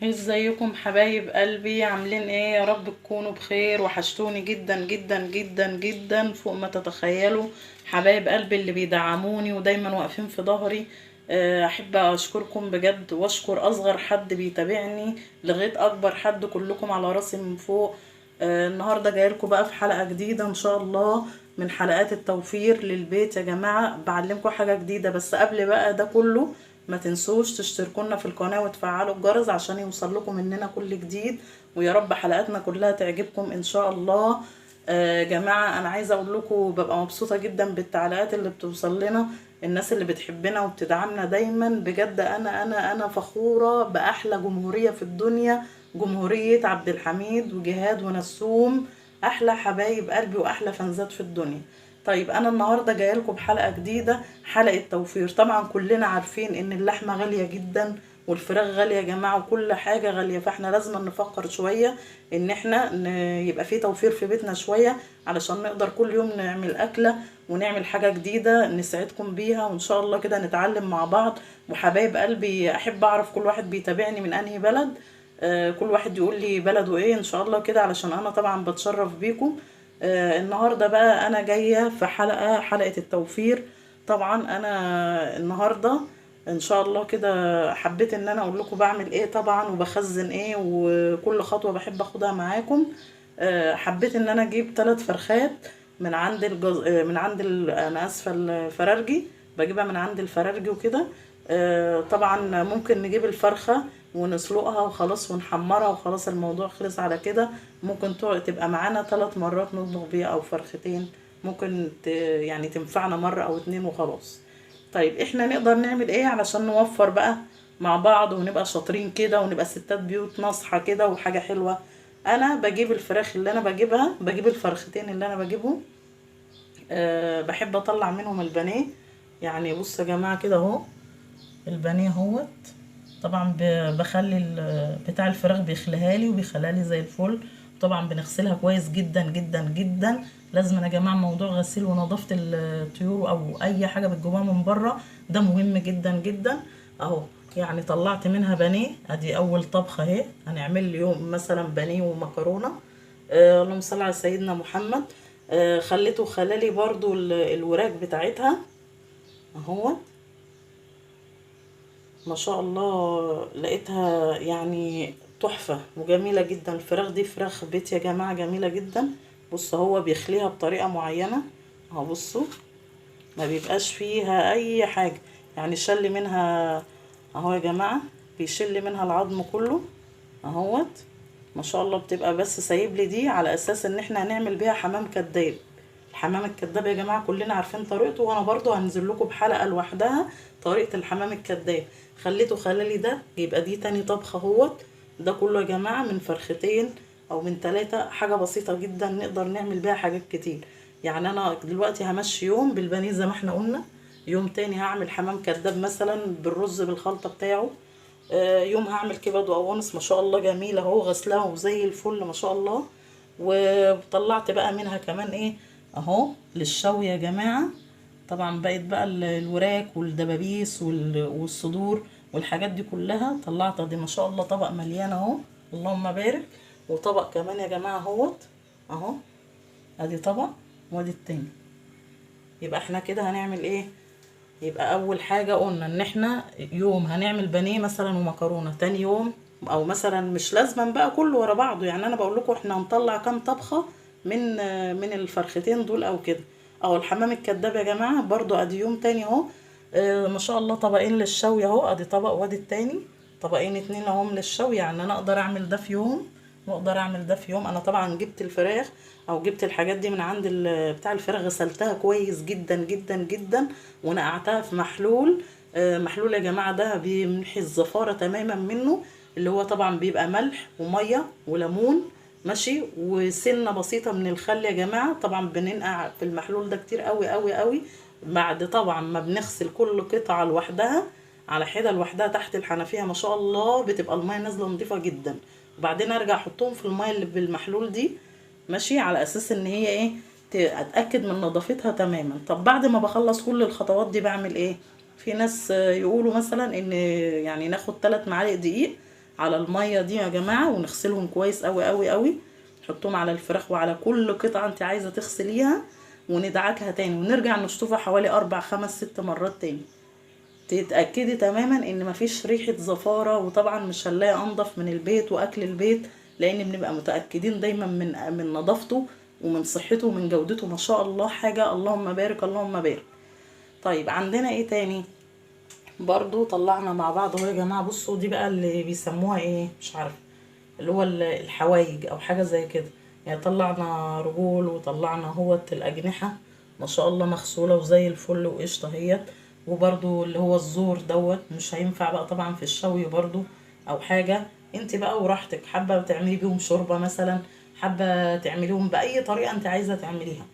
ازيكم حبايب قلبي؟ عاملين ايه؟ يا رب تكونوا بخير. وحشتوني جدا جدا جدا جدا فوق ما تتخيلوا. حبايب قلبي اللي بيدعموني ودايما واقفين في ظهري، احب اشكركم بجد، واشكر اصغر حد بيتابعني لغاية اكبر حد. كلكم على راسي من فوق. النهاردة جايلكم بقى في حلقة جديدة ان شاء الله من حلقات التوفير للبيت. يا جماعة بعلمكم حاجة جديدة، بس قبل بقى ده كله ما تنسوش تشتركونا في القناة وتفعلوا الجرس عشان يوصل لكم مننا كل جديد. ويا رب حلقاتنا كلها تعجبكم ان شاء الله. جماعة انا عايزة اقول لكم ببقى مبسوطة جدا بالتعليقات اللي بتوصل لنا، الناس اللي بتحبنا وبتدعمنا دايما. بجد انا فخورة باحلى جمهورية في الدنيا، جمهورية عبد الحميد وجهاد ونسوم. احلى حبايب قلبي واحلى فانزات في الدنيا. طيب انا النهارده جايه لكم بحلقه جديده، حلقه توفير. طبعا كلنا عارفين ان اللحمه غاليه جدا والفراخ غاليه يا جماعه وكل حاجه غاليه، فاحنا لازم نفكر شويه ان احنا يبقى في توفير في بيتنا شويه علشان نقدر كل يوم نعمل اكله ونعمل حاجه جديده نسعدكم بيها، وان شاء الله كده نتعلم مع بعض. وحبايب قلبي احب اعرف كل واحد بيتابعني من انهي بلد. كل واحد يقول لي بلده ايه ان شاء الله كده، علشان انا طبعا بتشرف بيكم. النهارده بقى انا جايه في حلقه التوفير. طبعا انا النهارده ان شاء الله كده حبيت ان انا اقول لكم بعمل ايه طبعا وبخزن ايه وكل خطوه بحب اخدها معاكم. حبيت ان انا اجيب 3 فرخات من عند انا اسفه الفرارجي. بجيبها من عند الفرارجي وكده. طبعا ممكن نجيب الفرخه ونسلقها وخلاص ونحمرها وخلاص الموضوع خلص على كده. ممكن تبقى معانا 3 مرات نطبخ بيها او فرختين. ممكن يعني تنفعنا مرة او 2 وخلاص. طيب احنا نقدر نعمل ايه علشان نوفر بقى مع بعض ونبقى شاطرين كده ونبقى ستات بيوت ناصحة كده وحاجة حلوة؟ انا بجيب الفراخ اللي انا بجيبها، بجيب الفرختين اللي انا بجيبهم. بحب اطلع منهم البانيه. يعني بص يا جماعة كده اهو البانيه اهوت. طبعا بخلي بتاع الفراخ بيخليها لي وبيخليها لي زي الفل. طبعا بنغسلها كويس جدا جدا جدا. لازم يا جماعه موضوع غسيل ونظافه الطيور او اي حاجه بتجيبوها من بره ده مهم جدا جدا. اهو يعني طلعت منها بانيه، ادي اول طبخه اهي. هنعمل اليوم مثلا بانيه ومكرونه. اللهم صل على سيدنا محمد. خليته خلالي برضو الوراك بتاعتها اهو. ما شاء الله لقيتها يعني تحفة وجميلة جدا. الفراخ دي فراخ بيت يا جماعة، جميلة جدا. بص هو بيخليها بطريقة معينة اهو. بصوا ما بيبقاش فيها اي حاجة، يعني شل منها اهو يا جماعة، بيشل منها العظم كله اهوت. ما شاء الله بتبقى بس سايب لي دي على اساس ان احنا هنعمل بيها حمام كداب. الحمام الكداب يا جماعه كلنا عارفين طريقته، وانا برضو هنزل لكم بحلقه لوحدها طريقه الحمام الكداب. خليته خلالي ده يبقى دي تاني طبخه اهوت. ده كله يا جماعه من فرختين او من 3، حاجه بسيطه جدا نقدر نعمل بيها حاجات كتير. يعني انا دلوقتي همشي يوم بالبانيه زي ما احنا قلنا، يوم تاني هعمل حمام كداب مثلا بالرز بالخلطه بتاعه. يوم هعمل كبد وقوانص ما شاء الله جميله اهو، غسلاها وزي الفل ما شاء الله. وطلعت بقى منها كمان ايه اهو للشوي يا جماعه. طبعا بقت بقى الوراك والدبابيس والصدور والحاجات دي كلها طلعتها. دي ما شاء الله طبق مليان اهو، اللهم بارك. وطبق كمان يا جماعه اهوت اهو. ادي طبق وادي التاني. يبقى احنا كده هنعمل ايه؟ يبقى اول حاجة قلنا ان احنا يوم هنعمل بانيه مثلا ومكرونة، تاني يوم او مثلا مش لازما بقى كله ورا بعضه. يعني انا بقول لكم احنا هنطلع كام طبخة من الفرختين دول او كده. او الحمام الكداب يا جماعة برضو ادي يوم تاني اهو. ما شاء الله طبقين للشوي اهو، ادي طبق وادي التاني. طبقين 2 اهم للشوي. يعني انا اقدر اعمل ده في يوم واقدر اعمل ده في يوم. انا طبعا جبت الفراخ او جبت الحاجات دي من عند بتاع الفراخ، غسلتها كويس جدا جدا جدا ونقعتها في محلول. محلول يا جماعة ده بيمحي الزفارة تماما منه، اللي هو طبعا بيبقى ملح ومية وليمون ماشي وسنة بسيطة من الخل يا جماعة. طبعا بننقع في المحلول ده كتير قوي قوي قوي. بعد طبعا ما بنغسل كل قطعة لوحدها على حدة لوحدها تحت الحنفية ما شاء الله بتبقى المية نازلة نظيفة جدا. وبعدين ارجع احطهم في المية اللي بالمحلول دي ماشي، على اساس ان هي ايه اتاكد من نظافتها تماما. طب بعد ما بخلص كل الخطوات دي بعمل ايه؟ في ناس يقولوا مثلا ان يعني ناخد 3 معالق دقيق على الميه دي يا جماعه، ونغسلهم كويس قوي قوي قوي. نحطهم على الفراخ وعلى كل قطعه انت عايزه تغسليها، وندعكها تاني ونرجع نشطفها حوالي 4 5 6 مرات تاني. تتأكدي تماما ان مفيش ريحة زفارة، وطبعا مش هنلاقي انضف من البيت واكل البيت، لان بنبقى متأكدين دايما من نظافته ومن صحته ومن جودته. ما شاء الله حاجة اللهم بارك اللهم بارك. طيب عندنا ايه تاني؟ برضو طلعنا مع بعض اهو يا جماعة. بصوا دي بقى اللي بيسموها ايه مش عارفة، اللي هو الحوايج او حاجة زي كده. يعني طلعنا رجول وطلعنا هوت الاجنحة، ما شاء الله مغسولة وزي الفل وقشطة اهيت. وبرضو اللي هو الزور دوت مش هينفع بقى طبعا في الشوي برضو او حاجة. انت بقى وراحتك، حابة تعملي بيهم شوربة مثلا، حابة تعمليهم بأي طريقة انت عايزة تعمليها.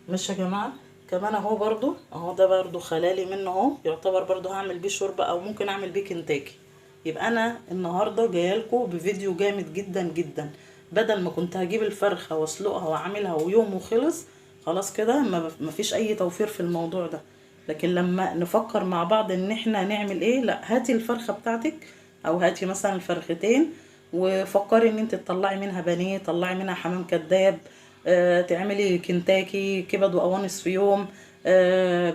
مش يا جماعة؟ كمان اهو برضو اهو، ده برضو خلالي منه اهو، يعتبر برضو هعمل بيه شوربة او ممكن اعمل بيه كنتاكي. يبقى انا النهاردة جايلكوا بفيديو جامد جدا جدا. بدل ما كنت هجيب الفرخة واسلقها واعملها ويوم وخلص خلاص كده، ما فيش اي توفير في الموضوع ده. لكن لما نفكر مع بعض ان احنا نعمل ايه، لا هاتي الفرخة بتاعتك او هاتي مثلا الفرختين، وفكري ان انت تطلعي منها بانيه، طلعي منها حمام كداب، تعملي كنتاكي كبد وقوانص في يوم،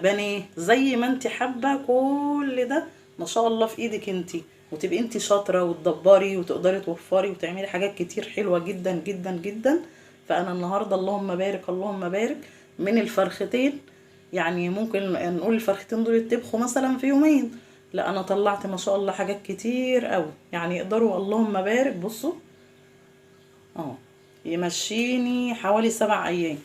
بانيه زي ما انت حابه. كل ده ما شاء الله في ايدك انت، وتبقي انت شاطره وتدبري وتقدري توفري وتعملي حاجات كتير حلوه جدا جدا جدا. فانا النهارده اللهم بارك اللهم بارك من الفرختين، يعني ممكن نقول الفرختين دول يتطبخوا مثلا في يومين، لا انا طلعت ما شاء الله حاجات كتير قوي، يعني يقدروا اللهم بارك. بصوا اه، يمشيني حوالي 7 ايام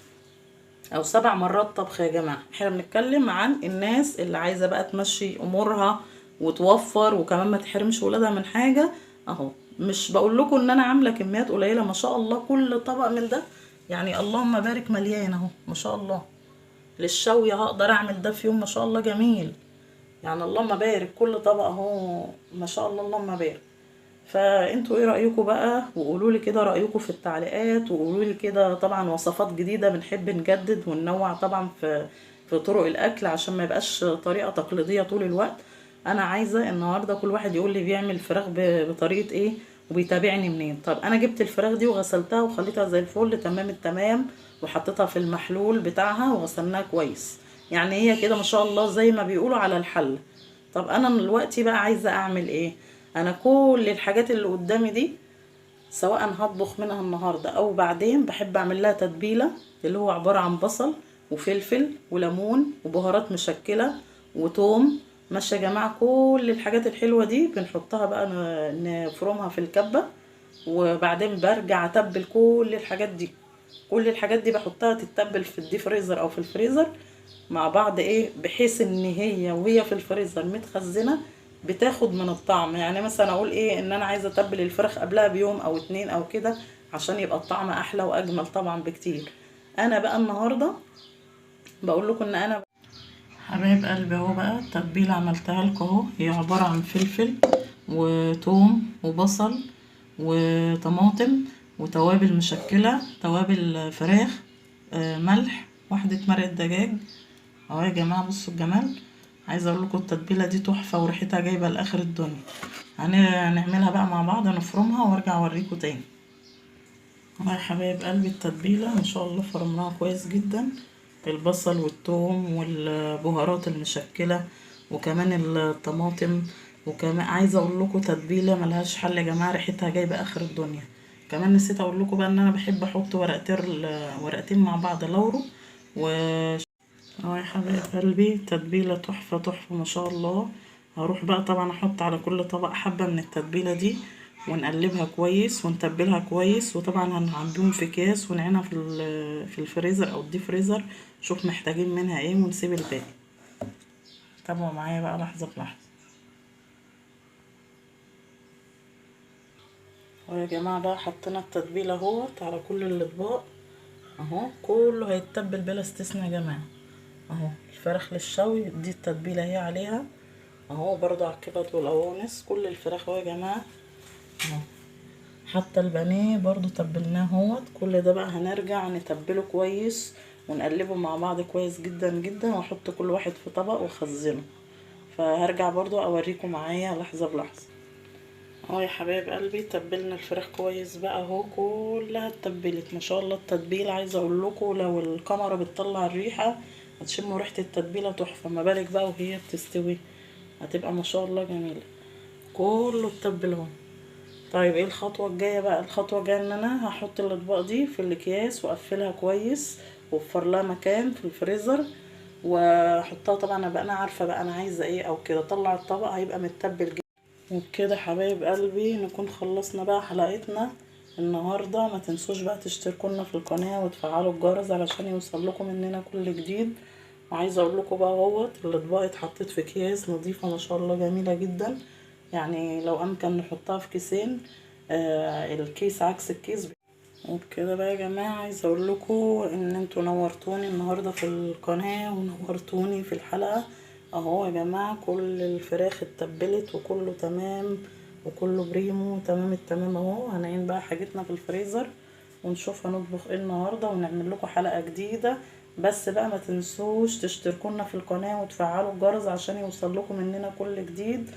او 7 مرات طبخ يا جماعة. احنا بنتكلم عن الناس اللي عايزة بقى تمشي امورها وتوفر وكمان ما تحرمش ولادها من حاجة. اهو مش بقول لكم ان انا عاملة كميات قليلة، ما شاء الله كل طبق من ده يعني اللهم بارك مليان اهو ما شاء الله. للشوي هقدر اعمل ده في يوم ما شاء الله جميل، يعني اللهم بارك كل طبق اهو ما شاء الله اللهم بارك. فانتوا ايه رأيكم بقى؟ وقولوا لي كده رأيكم في التعليقات، وقولوا لي كده طبعا وصفات جديدة. بنحب نجدد وننوع طبعا في طرق الاكل عشان ما يبقاش طريقة تقليدية طول الوقت. انا عايزة النهاردة كل واحد يقول لي بيعمل فراخ بطريقة ايه وبيتابعني منين. طب انا جبت الفراخ دي وغسلتها وخليتها زي الفل تمام التمام، وحطيتها في المحلول بتاعها وغسلناها كويس، يعني هي كده ما شاء الله زي ما بيقولوا على الحل. طب انا دلوقتي بقى عايزة اعمل ايه؟ انا كل الحاجات اللي قدامي دي سواء هطبخ منها النهاردة او بعدين بحب اعمل لها تتبيلة، اللي هو عبارة عن بصل وفلفل وليمون وبهارات مشكلة وتوم. ماشي يا جماعة؟ كل الحاجات الحلوة دي بنحطها بقى نفرمها في الكبة، وبعدين برجع اتبل كل الحاجات دي. كل الحاجات دي بحطها تتبل في الدي فريزر او في الفريزر مع بعض، ايه بحيث ان هي وهي في الفريزر متخزنه بتاخد من الطعم. يعني مثلا اقول ايه ان انا عايزه اتبل الفراخ قبلها بيوم او 2 او كده عشان يبقى الطعم احلى واجمل طبعا بكتير. انا بقى النهارده بقول لكم ان انا حبايب قلبي اهو بقى التتبيله عملتها لكم اهو. هي عباره عن فلفل وتوم وبصل وطماطم وتوابل مشكله، توابل فراخ، ملح، واحده مرقه دجاج اهو يا جماعه. بصوا الجمال، عايزه اقول لكم التتبيله دي تحفه وريحتها جايبه لاخر الدنيا. هنعملها بقى مع بعض، نفرمها وارجع اوريكم تاني. اهو يا حبايب قلبي التتبيله ما شاء الله فرمناها كويس جدا، البصل والثوم والبهارات المشكله وكمان الطماطم. وكمان عايزه اقول لكم تتبيله ملهاش حل يا جماعه، ريحتها جايبه اخر الدنيا. كمان نسيت اقول لكم بقى ان انا بحب احط ورقتين مع بعض لورو و اهو يا حبايب قلبي تتبيله تحفه تحفه ما شاء الله. هروح بقى طبعا احط على كل طبق حبه من التتبيله دي ونقلبها كويس ونتبلها كويس، وطبعا هنعبيهم في اكياس ونعينها في الفريزر او الدي فريزر، شوف محتاجين منها ايه ونسيب الباقي. تابعوا معايا بقى لحظه بلحظه. اهو يا جماعه بقى حطينا التتبيله اهوت على كل الاطباق اهو، كله هيتبل بلا استثناء يا جماعه. اهو الفراخ للشوي دي التتبيله هي عليها اهو، برضو على الكبد والقوانص كل الفراخ اهو يا جماعه اهو. حتى البانيه برضو تبلناه اهوت. كل ده بقى هنرجع نتبله كويس ونقلبه مع بعض كويس جدا جدا، واحط كل واحد في طبق واخزنه. فهرجع برضو اوريكم معايا لحظه بلحظه. اهو يا حبايب قلبي تبلنا الفراخ كويس بقى اهو، كلها اتبلت ما شاء الله. التتبيله عايزه اقول لكم لو الكاميرا بتطلع الريحه هتشموا ريحه التتبيله تحفه، ما بالك بقى وهي بتستوي هتبقى ما شاء الله جميله. كله اتبل اهو. طيب ايه الخطوه الجايه بقى؟ الخطوه الجايه ان انا هحط الاطباق دي في الاكياس واقفلها كويس واوفر لها مكان في الفريزر واحطها. طبعا ابقى انا عارفه بقى انا عايزه ايه او كده. طلع الطبق هيبقى متبل جدا. وبكده حبايب قلبي نكون خلصنا بقى حلقتنا النهارده. ما تنسوش بقى تشتركوا لنا في القناه وتفعلوا الجرس علشان يوصل لكم مننا كل جديد. وعايزه اقول لكم بقى اهوت الاطباق اتحطت في اكياس نظيفه ما شاء الله جميله جدا. يعني لو امكن نحطها في كيسين، الكيس عكس الكيس. وبكده بقى يا جماعه عايزه اقول لكم ان انتوا نورتوني النهارده في القناه ونورتوني في الحلقه. اهو يا جماعه كل الفراخ اتبلت وكله تمام وكله بريمو تمام التمام اهو. هنعين بقى حاجتنا في الفريزر ونشوف هنطبخ ايه النهارده ونعمل لكم حلقه جديده. بس بقى ما تنسوش تشتركوا لنا في القناه وتفعلوا الجرس عشان يوصل لكم مننا كل جديد.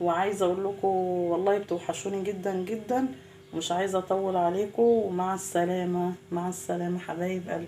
وعايزه اقول لكم والله بتوحشوني جدا جدا. مش عايزه اطول عليكم، ومع السلامه. مع السلامه حبايب قلبي.